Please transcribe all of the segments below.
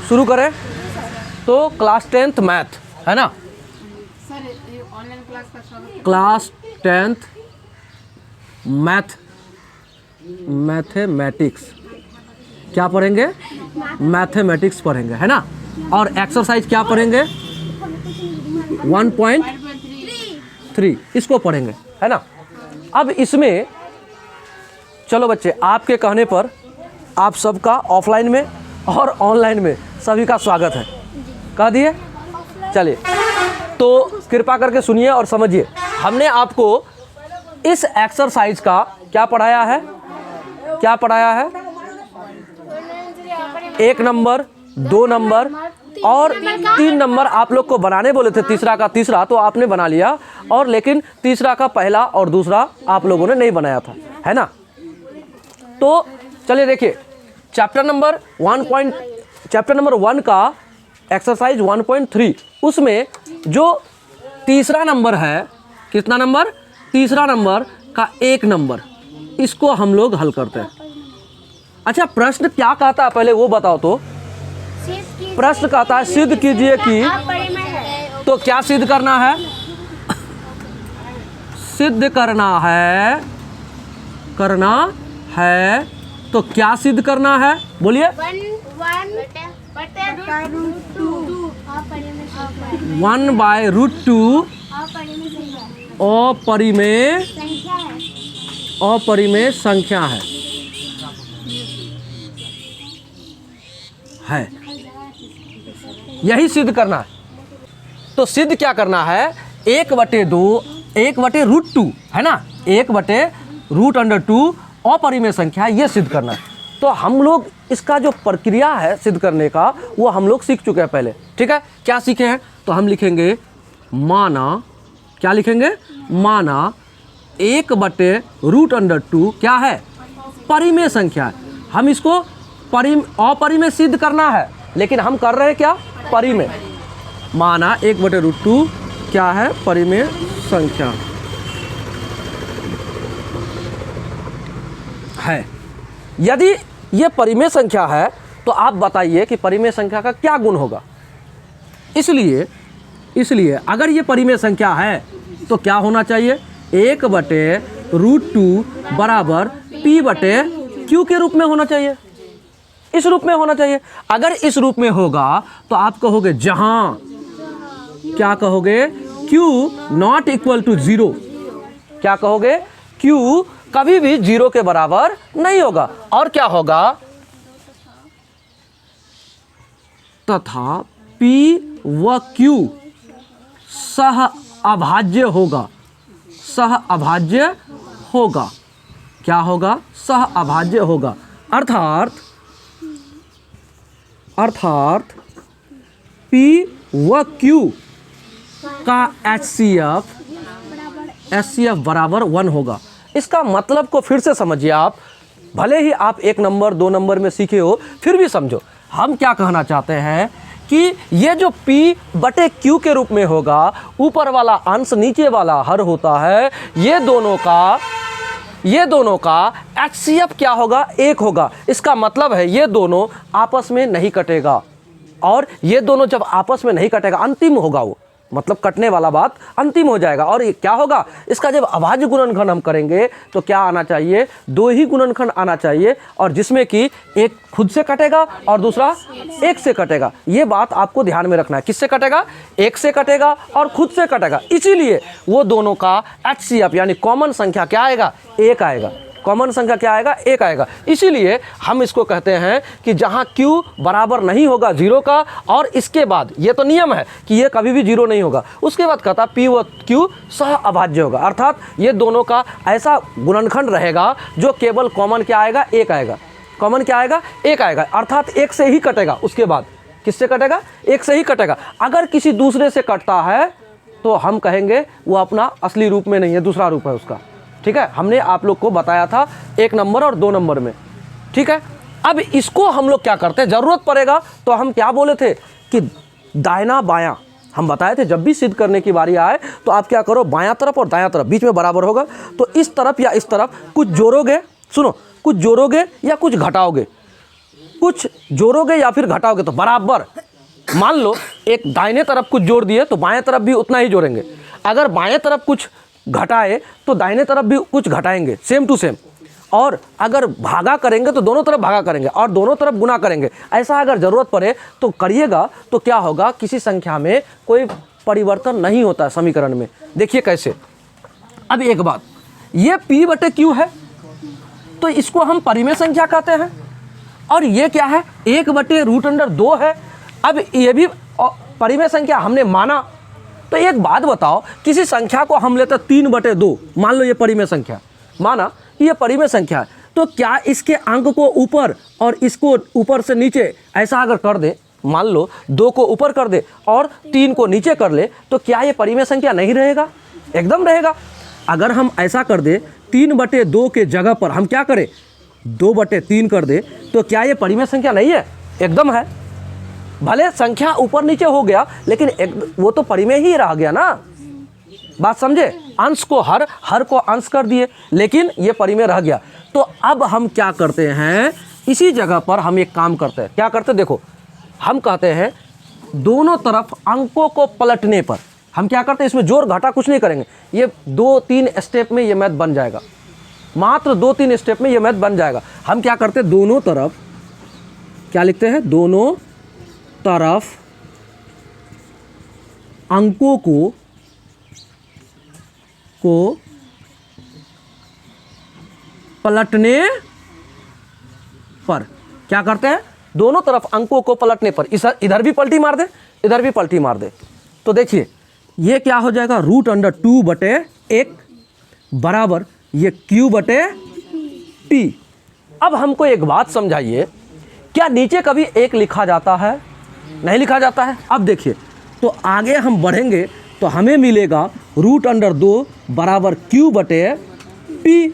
शुरू करें। तो क्लास 10th मैथ है ना, सर ये ऑनलाइन क्लास का स्वागत। क्लास 10th मैथमेटिक्स क्या पढ़ेंगे, मैथमेटिक्स पढ़ेंगे है ना। और एक्सरसाइज क्या पढ़ेंगे, 1.3 इसको पढ़ेंगे है ना। अब इसमें चलो बच्चे, आपके कहने पर आप सबका ऑफलाइन में और ऑनलाइन में सभी का स्वागत है, कह दिए। चलिए तो कृपा करके सुनिए और समझिए। हमने आपको इस एक्सरसाइज का क्या पढ़ाया है, क्या पढ़ाया है, 1 नंबर 2 नंबर और 3 नंबर आप लोग को बनाने बोले थे, तीसरा का तीसरा तो आपने बना लिया, और लेकिन तीसरा का पहला और दूसरा आप लोगों ने नहीं बनाया था, है ना। तो चलिए देखिए, चैप्टर नंबर 1 का एक्सरसाइज 1.3 उसमें जो तीसरा नंबर है, कितना नंबर, तीसरा नंबर का 1 नंबर, इसको हम लोग हल करते हैं। अच्छा, प्रश्न क्या कहता है पहले वो बताओ तो। प्रश्न कहता है सिद्ध कीजिए कि, तो क्या सिद्ध करना है, सिद्ध करना है तो क्या सिद्ध करना है, बोलिए। 1/√2 अपरिमेय संख्या है, यही सिद्ध करना है। तो सिद्ध क्या करना है, 1/√2 है ना, 1/√2 अपरिमेय संख्या, ये सिद्ध करना है। तो हम लोग इसका जो प्रक्रिया है सिद्ध करने का वो हम लोग सीख चुके हैं पहले, ठीक है। क्या सीखे हैं, तो हम लिखेंगे माना, क्या लिखेंगे, माना 1/√2 क्या है, परिमेय संख्या है। हम इसको अपरिमेय सिद्ध करना है, लेकिन हम कर रहे हैं क्या, परिमेय। माना 1/√2 क्या है, परिमेय संख्या है। यदि ये परिमेय संख्या है तो आप बताइए कि परिमेय संख्या का क्या गुण होगा। इसलिए अगर ये परिमेय संख्या है तो क्या होना चाहिए, 1/√2 बराबर p/q के रूप में होना चाहिए, इस रूप में होना चाहिए। अगर इस रूप में होगा तो आप कहोगे जहां, क्या कहोगे, q नॉट इक्वल टू 0, क्या कहोगे, q कभी भी 0 के बराबर नहीं होगा। और क्या होगा, तथा p व q सह अभाज्य होगा, सह अभाज्य होगा, क्या होगा, सह अभाज्य होगा। अर्थात p व q का HCF बराबर 1 होगा। इसका मतलब को फिर से समझिए आप, भले ही आप 1 नंबर 2 नंबर में सीखे हो, फिर भी समझो हम क्या कहना चाहते हैं कि ये जो p/q के रूप में होगा, ऊपर वाला अंश नीचे वाला हर होता है, ये दोनों का HCF क्या होगा, 1 होगा। इसका मतलब है ये दोनों आपस में नहीं कटेगा, और ये दोनों जब आपस में नहीं कटेगा, अंतिम होगा वो, मतलब कटने वाला बात अंतिम हो जाएगा। और ये क्या होगा, इसका जब अभाज्य गुणनखंड हम करेंगे तो क्या आना चाहिए, 2 ही गुणनखंड आना चाहिए, और जिसमें कि एक खुद से कटेगा और दूसरा 1 से कटेगा। ये बात आपको ध्यान में रखना है, किससे कटेगा, 1 से कटेगा और खुद से कटेगा। इसीलिए वो दोनों का HCF यानी कॉमन संख्या क्या आएगा, 1 आएगा। कॉमन संख्या क्या आएगा, 1 आएगा। इसीलिए हम इसको कहते हैं कि जहाँ q बराबर नहीं होगा 0 का, और इसके बाद ये तो नियम है कि ये कभी भी 0 नहीं होगा, उसके बाद कहता p व q सह अभाज्य होगा। अर्थात ये दोनों का ऐसा गुणनखंड रहेगा जो केवल कॉमन क्या आएगा, 1 आएगा। कॉमन क्या आएगा, 1 आएगा। अर्थात 1 से ही कटेगा, उसके बाद किससे कटेगा, 1 से ही कटेगा। अगर किसी दूसरे से कटता है तो हम कहेंगे वो अपना असली रूप में नहीं है, दूसरा रूप है उसका, ठीक है। हमने आप लोग को बताया था 1 नंबर और 2 नंबर में, ठीक है। अब इसको हम लोग क्या करते हैं, ज़रूरत पड़ेगा तो हम क्या बोले थे कि दाहिना बायां, हम बताए थे जब भी सिद्ध करने की बारी आए तो आप क्या करो, बायां तरफ और दायां तरफ बीच में बराबर होगा, तो इस तरफ या इस तरफ कुछ जोड़ोगे, सुनो, कुछ जोड़ोगे या कुछ घटाओगे, कुछ जोड़ोगे या फिर घटाओगे तो बराबर, मान लो एक दाहिने तरफ कुछ जोड़ दिए तो बाएं तरफ भी उतना ही जोड़ेंगे, अगर बाएं तरफ कुछ घटाए तो दाहिने तरफ भी कुछ घटाएंगे, सेम टू सेम। और अगर भागा करेंगे तो दोनों तरफ भागा करेंगे और दोनों तरफ गुना करेंगे। ऐसा अगर ज़रूरत पड़े तो करिएगा, तो क्या होगा, किसी संख्या में कोई परिवर्तन नहीं होता है समीकरण में। देखिए कैसे। अब एक बात, ये p बटे q है तो इसको हम परिमेय संख्या कहते हैं, और ये क्या है, 1/√2 है। अब ये भी परिमेय संख्या हमने माना। तो एक बात बताओ, किसी संख्या को हम लेते 3/2, मान लो ये परिमेय संख्या, माना कि ये परिमेय संख्या है, तो क्या इसके अंक को ऊपर और इसको ऊपर से नीचे ऐसा अगर कर दे, मान लो 2 को ऊपर कर दे और 3 को नीचे कर ले, तो क्या ये परिमेय संख्या नहीं रहेगा? एकदम रहेगा। अगर हम ऐसा कर दे 3/2 के जगह पर हम क्या करें, 2/3 कर दे, तो क्या ये परिमेय संख्या नहीं है? एकदम है। भले संख्या ऊपर नीचे हो गया लेकिन वो तो परिमेय ही रह गया ना। बात समझे? अंश को हर को अंश कर दिए लेकिन ये परिमेय रह गया। तो अब हम क्या करते हैं, इसी जगह पर हम एक काम करते हैं। क्या करते हैं, देखो हम कहते हैं दोनों तरफ अंकों को पलटने पर हम क्या करते हैं, इसमें जोड़ घटा कुछ नहीं करेंगे, ये 2-3 स्टेप में ये मैथ बन जाएगा, मात्र 2-3 स्टेप में ये मैथ बन जाएगा। हम क्या करते हैं, दोनों तरफ क्या लिखते हैं, दोनों तरफ अंकों को पलटने पर क्या करते हैं, दोनों तरफ अंकों को पलटने पर इधर भी पलटी मार दे, इधर भी पलटी मार दे, तो देखिए ये क्या हो जाएगा, √2/1 बराबर ये q/t। अब हमको एक बात समझाइए, क्या नीचे कभी 1 लिखा जाता है? नहीं लिखा जाता है। अब देखिए, तो आगे हम बढ़ेंगे तो हमें मिलेगा √2 बराबर q/p।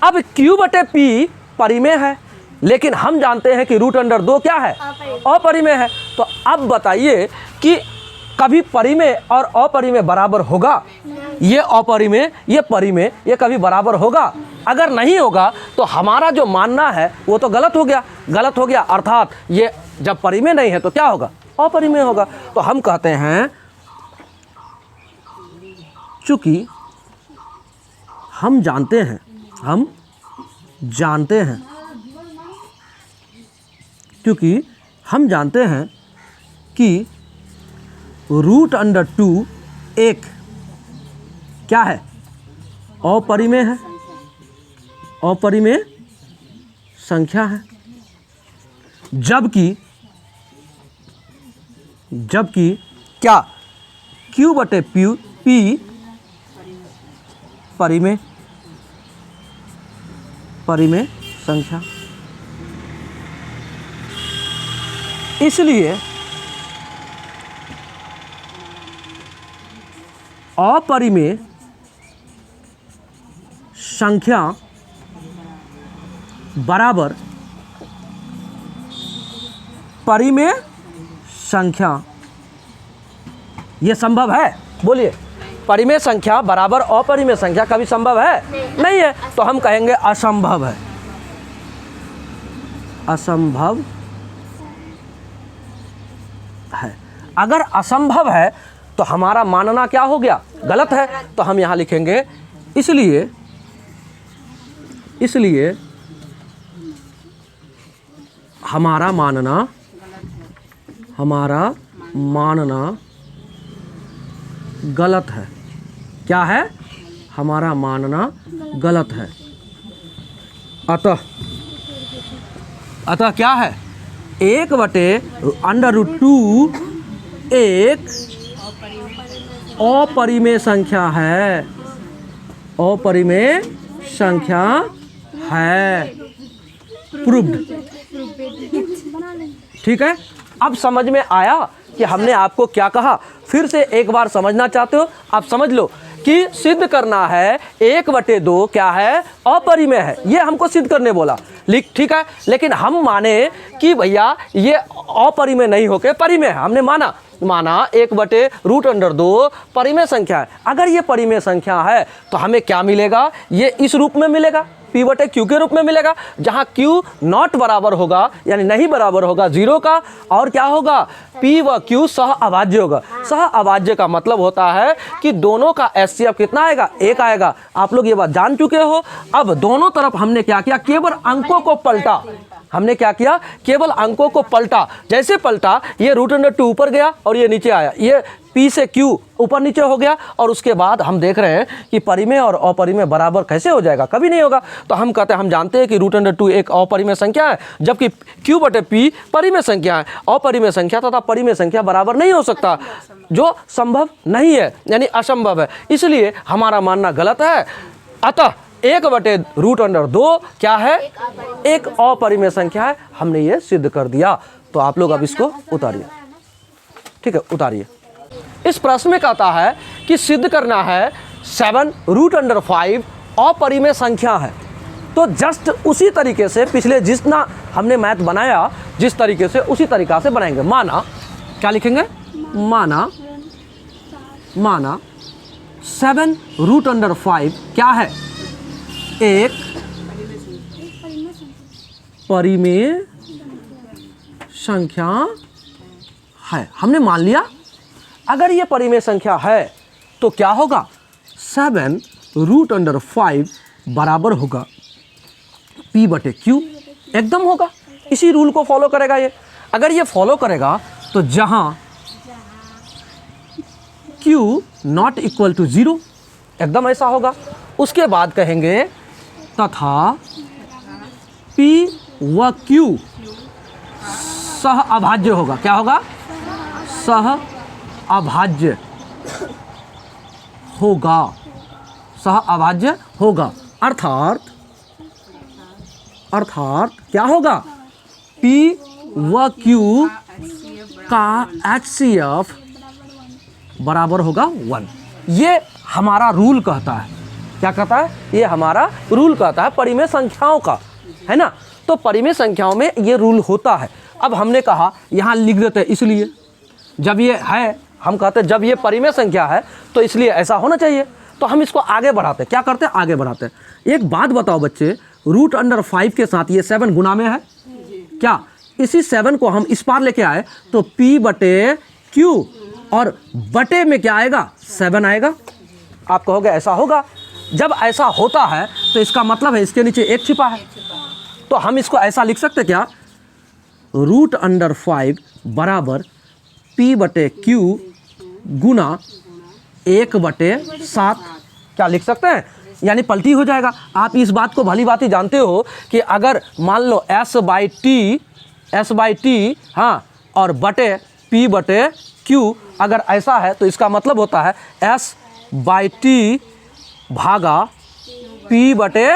अब q/p परिमेय है, लेकिन हम जानते हैं कि √2 क्या है, अपरिमेय है। तो अब बताइए कि कभी परिमेय और अपरिमेय बराबर होगा? ये अपरिमेय, ये परिमेय, ये कभी बराबर होगा? अगर नहीं होगा तो हमारा जो मानना है वो तो गलत हो गया। गलत हो गया अर्थात ये जब परिमेय नहीं है तो क्या होगा, अपरिमेय होगा। तो हम कहते हैं चूंकि हम जानते हैं क्योंकि हम जानते हैं कि √2 एक क्या है, अपरिमेय है, अपरिमेय संख्या है। जबकि क्या, q/p परिमेय संख्या। इसलिए अपरिमेय संख्या बराबर परिमेय संख्या, ये संभव है? बोलिए, परिमेय संख्या बराबर अपरिमेय संख्या कभी संभव है? नहीं है। तो हम कहेंगे असंभव है, असंभव है। अगर असंभव है तो हमारा मानना क्या हो गया, गलत है। तो हम यहाँ लिखेंगे इसलिए हमारा मानना गलत है। क्या है, हमारा मानना गलत है। अतः क्या है, 1/√2 एक अपरिमेय संख्या है, अपरिमेय संख्या है। प्रूव्ड। ठीक है। अब समझ में आया कि हमने आपको क्या कहा? फिर से एक बार समझना चाहते हो? आप समझ लो कि सिद्ध करना है 1/2 क्या है, अपरिमेय है। ये हमको सिद्ध करने बोला, ठीक है। लेकिन हम माने कि भैया ये अपरिमेय नहीं होके परिमेय है। हमने माना 1/√2 परिमेय संख्या है। अगर ये परिमेय संख्या है तो हमें क्या मिलेगा, ये इस रूप में मिलेगा, p P बटे Q के रूप में मिलेगा, जहाँ Q नॉट बराबर होगा यानी नहीं बराबर होगा 0 का, और क्या होगा P व Q सह अभाज्य होगा। सह अभाज्य का मतलब होता है कि दोनों का HCF कितना आएगा, 1 आएगा। आप लोग ये बात जान चुके हो। अब दोनों तरफ हमने क्या किया, केवल अंकों को पलटा। हमने क्या किया, केवल अंकों को पलटा। जैसे पलटा, ये √2 ऊपर गया और ये नीचे आया, ये P से Q ऊपर नीचे हो गया। और उसके बाद हम देख रहे हैं कि परिमेय और अपरिमेय बराबर कैसे हो जाएगा, कभी नहीं होगा। तो हम कहते हैं, हम जानते हैं कि √2 एक अपरिमेय संख्या है, जबकि Q बटे P परिमेय संख्या है। अपरिमेय संख्या तथा परिमेय संख्या बराबर नहीं हो सकता, जो संभव नहीं है यानी असंभव है, इसलिए हमारा मानना गलत है। अतः 1/√2 क्या है, एक अपरिमेय संख्या है। हमने ये सिद्ध कर दिया। तो आप लोग अब इसको उतारिए, ठीक है, उतारिए। इस प्रश्न में कहता है कि सिद्ध करना है 7√5 अपरिमेय संख्या है। तो जस्ट उसी तरीके से पिछले जितना हमने मैथ बनाया, जिस तरीके से, उसी तरीका से बनाएंगे। माना, क्या लिखेंगे, माना 7√5 क्या है, एक परिमेय संख्या है। हमने मान लिया अगर ये परिमेय संख्या है तो क्या होगा, 7√5 बराबर होगा P बटे Q, एकदम होगा। इसी रूल को फॉलो करेगा ये। अगर ये फॉलो करेगा तो जहां Q नॉट इक्वल टू 0, एकदम ऐसा होगा। उसके बाद कहेंगे तथा P व Q सह अभाज्य होगा। क्या होगा, सह अभाज्य होगा, सह अभाज्य होगा। अर्थात क्या होगा, P व Q का HCF बराबर होगा 1। ये हमारा रूल कहता है। क्या कहता है, ये हमारा रूल कहता है परिमेय संख्याओं का, है ना। तो परिमेय संख्याओं में ये रूल होता है। अब हमने कहा यहाँ लिख देते हैं, इसलिए जब ये है, हम कहते हैं जब ये परिमेय संख्या है तो इसलिए ऐसा होना चाहिए। तो हम इसको आगे बढ़ाते हैं। क्या करते हैं, आगे बढ़ाते हैं। एक बात बताओ बच्चे, √5 के साथ ये 7 गुना में है क्या, इसी 7 को हम इस पार लेके आए तो P बटे Q और बटे में क्या आएगा, 7 आएगा। आप कहोगे ऐसा होगा। जब ऐसा होता है तो इसका मतलब है इसके नीचे 1 छिपा है। तो हम इसको ऐसा लिख सकते क्या, √5 बराबर P बटे Q गुना 1/7। क्या लिख सकते हैं, यानी पलटी हो जाएगा। आप इस बात को भली बात ही जानते हो कि अगर मान लो S बाई टी हाँ, और बटे P बटे Q अगर ऐसा है तो इसका मतलब होता है S बाई टी भागा P बटे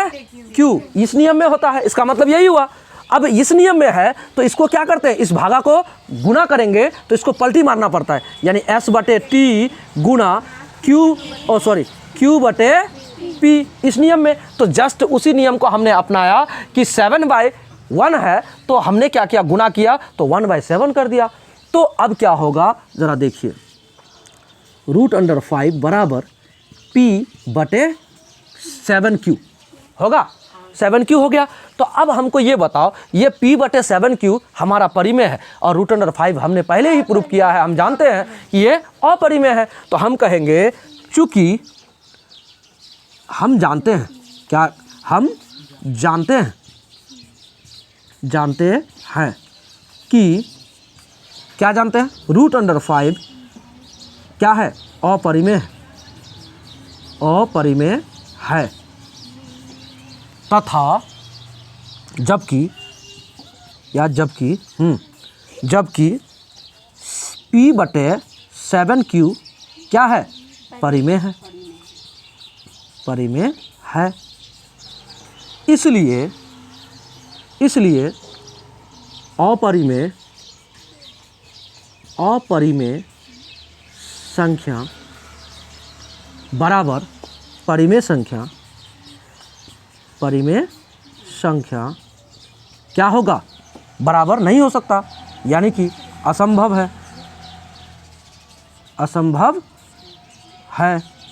Q। इस नियम में होता है, इसका मतलब यही हुआ। अब इस नियम में है तो इसको क्या करते हैं, इस भागा को गुना करेंगे तो इसको पलटी मारना पड़ता है, यानी S बटे टी गुना Q बटे P, इस नियम में। तो जस्ट उसी नियम को हमने अपनाया कि 7/1 है तो हमने क्या किया, गुना किया तो 1/7 कर दिया। तो अब क्या होगा ज़रा देखिए, √5 बराबर P बटे 7Q होगा, 7Q हो गया। तो अब हमको ये बताओ, ये P बटे 7Q हमारा परिमेय है और √5 हमने पहले ही प्रूव किया है, हम जानते हैं कि ये अपरिमेय है। तो हम कहेंगे चूँकि हम जानते हैं, क्या हम जानते हैं कि क्या जानते हैं, √5 क्या है, अपरिमेय है तथा जबकि P बटे 7Q क्या है, परिमेय है। इसलिए अपरिमेय संख्या बराबर परिमेय संख्या क्या होगा, बराबर नहीं हो सकता, यानी कि असंभव है।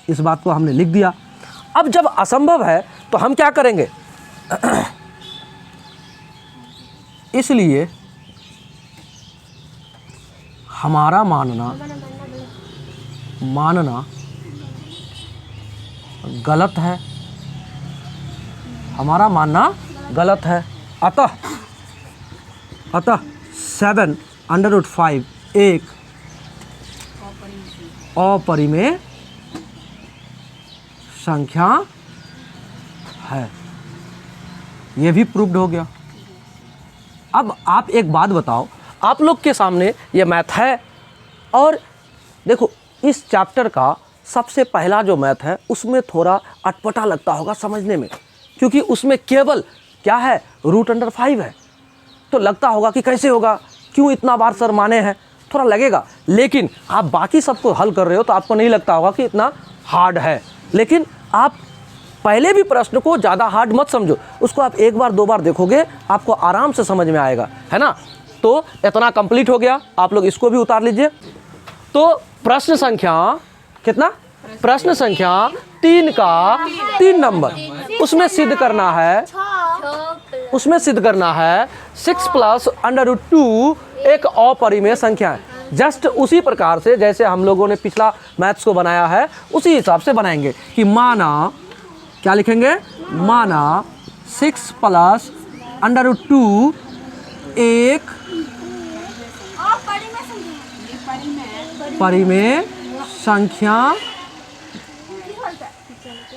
इस बात को हमने लिख दिया। अब जब असंभव है तो हम क्या करेंगे, इसलिए हमारा मानना गलत है, हमारा मानना गलत है। अतः 7/5 एक अपरिमेय संख्या है। यह भी प्रूव्ड हो गया। अब आप एक बात बताओ, आप लोग के सामने ये मैथ है और देखो इस चैप्टर का सबसे पहला जो मैथ है उसमें थोड़ा अटपटा लगता होगा समझने में, क्योंकि उसमें केवल क्या है, √5 है। तो लगता होगा कि कैसे होगा, क्यों इतना बार सर माने हैं, थोड़ा लगेगा। लेकिन आप बाकी सबको हल कर रहे हो तो आपको नहीं लगता होगा कि इतना हार्ड है। लेकिन आप पहले भी प्रश्न को ज़्यादा हार्ड मत समझो, उसको आप एक बार दो बार देखोगे आपको आराम से समझ में आएगा, है ना। तो इतना कंप्लीट हो गया, आप लोग इसको भी उतार लीजिए। तो प्रश्न संख्या कितना, प्रश्न संख्या 3 का 3 नंबर, उसमें सिद्ध करना है 6 + √2 एक अपरिमेय संख्या है। जस्ट उसी प्रकार से जैसे हम लोगों ने पिछला मैथ्स को बनाया है उसी हिसाब से बनाएंगे कि माना, क्या लिखेंगे, माना 6 + √2 एक परिमेय संख्या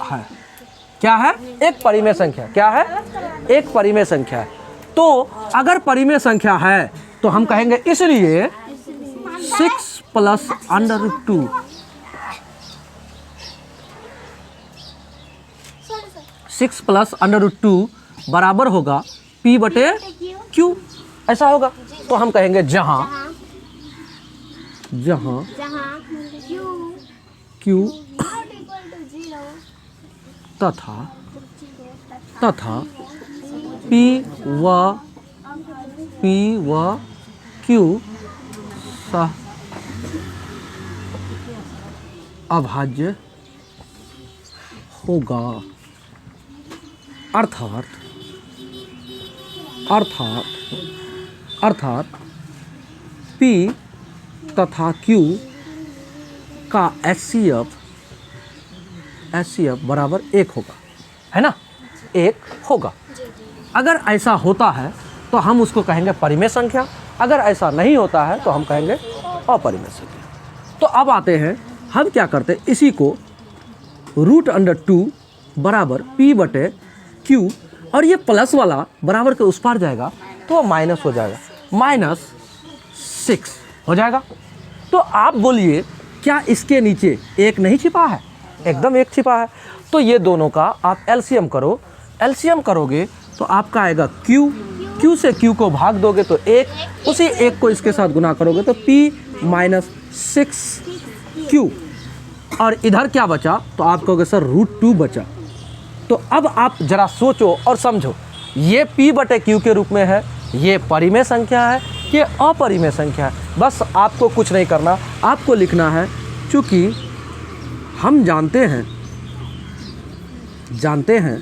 है। क्या है, एक परिमेय संख्या, क्या है, एक परिमेय संख्या है। तो अगर परिमेय संख्या है तो हम कहेंगे इसलिए 6 + √2 6 + √2 बराबर होगा P/Q, ऐसा होगा। तो हम कहेंगे जहां Q तथा P व Q अभाज्य होगा। अर्थात P तथा Q का HCF बराबर 1 होगा, है ना, 1 होगा। अगर ऐसा होता है तो हम उसको कहेंगे परिमेय संख्या, अगर ऐसा नहीं होता है तो हम कहेंगे अपरिमेय संख्या। तो अब आते हैं, हम क्या करते हैं, इसी को √2 बराबर P/Q, और ये प्लस वाला बराबर के उस पार जाएगा तो माइनस हो जाएगा, -6 हो जाएगा। तो आप बोलिए क्या इसके नीचे 1 नहीं छिपा है, एकदम 1 छिपा है। तो ये दोनों का आप एलसीएम करो, एलसीएम करोगे तो आपका आएगा Q से Q को भाग दोगे तो 1, उसी 1 को इसके साथ गुना करोगे तो P - 6Q, और इधर क्या बचा, तो आप कहोगे सर √2 बचा। तो अब आप जरा सोचो और समझो, ये P/Q के रूप में है, ये परिमेय संख्या है, ये अपरिमेय संख्या है। बस आपको कुछ नहीं करना, आपको लिखना है, चूँकि हम जानते हैं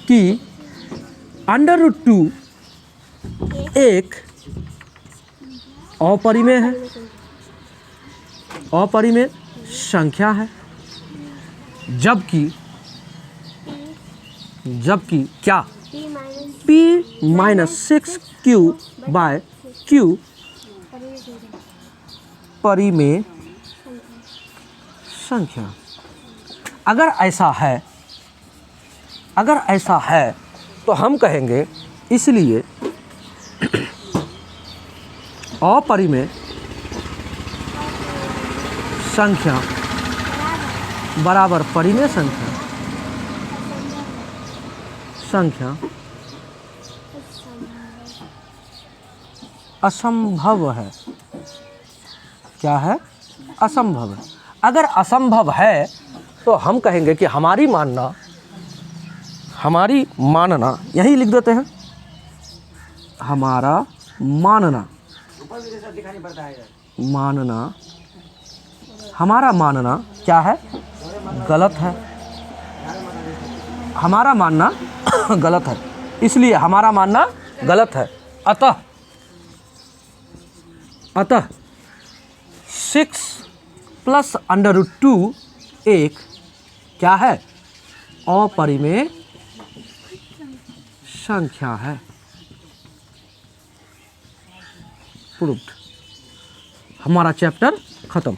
कि √2 एक अपरिमेय है, अपरिमेय संख्या है, जबकि क्या, P - 6Q/Q परिमेय संख्या। अगर ऐसा है तो हम कहेंगे इसलिए अपरिमेय संख्या बराबर परिमेय संख्या असंभव है। क्या है, असंभव है। अगर असंभव है तो हम कहेंगे कि हमारी मानना यही लिख देते हैं, हमारा हमारा मानना क्या है, गलत है। हमारा मानना गलत है, इसलिए हमारा मानना गलत है। अतः 6 + √2 एक क्या है? अपरिमेय संख्या है। प्रूव्ड। हमारा चैप्टर खत्म।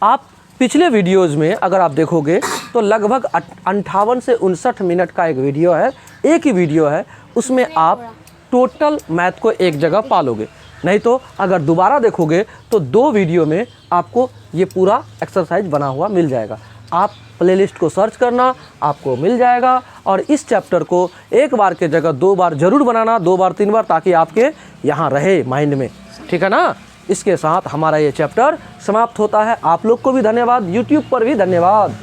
आप पिछले वीडियोज़ में अगर आप देखोगे तो लगभग 58 से 59 मिनट का एक वीडियो है, एक ही वीडियो है, उसमें आप टोटल मैथ को एक जगह पालोगे। नहीं तो अगर दोबारा देखोगे तो 2 वीडियो में आपको ये पूरा एक्सरसाइज बना हुआ मिल जाएगा। आप प्लेलिस्ट को सर्च करना, आपको मिल जाएगा। और इस चैप्टर को एक बार के जगह 2 बार ज़रूर बनाना, 2 बार 3 बार, ताकि आपके यहाँ रहे माइंड में। ठीक है ना? इसके साथ हमारा ये चैप्टर समाप्त होता है। आप लोग को भी धन्यवाद, यूट्यूब पर भी धन्यवाद।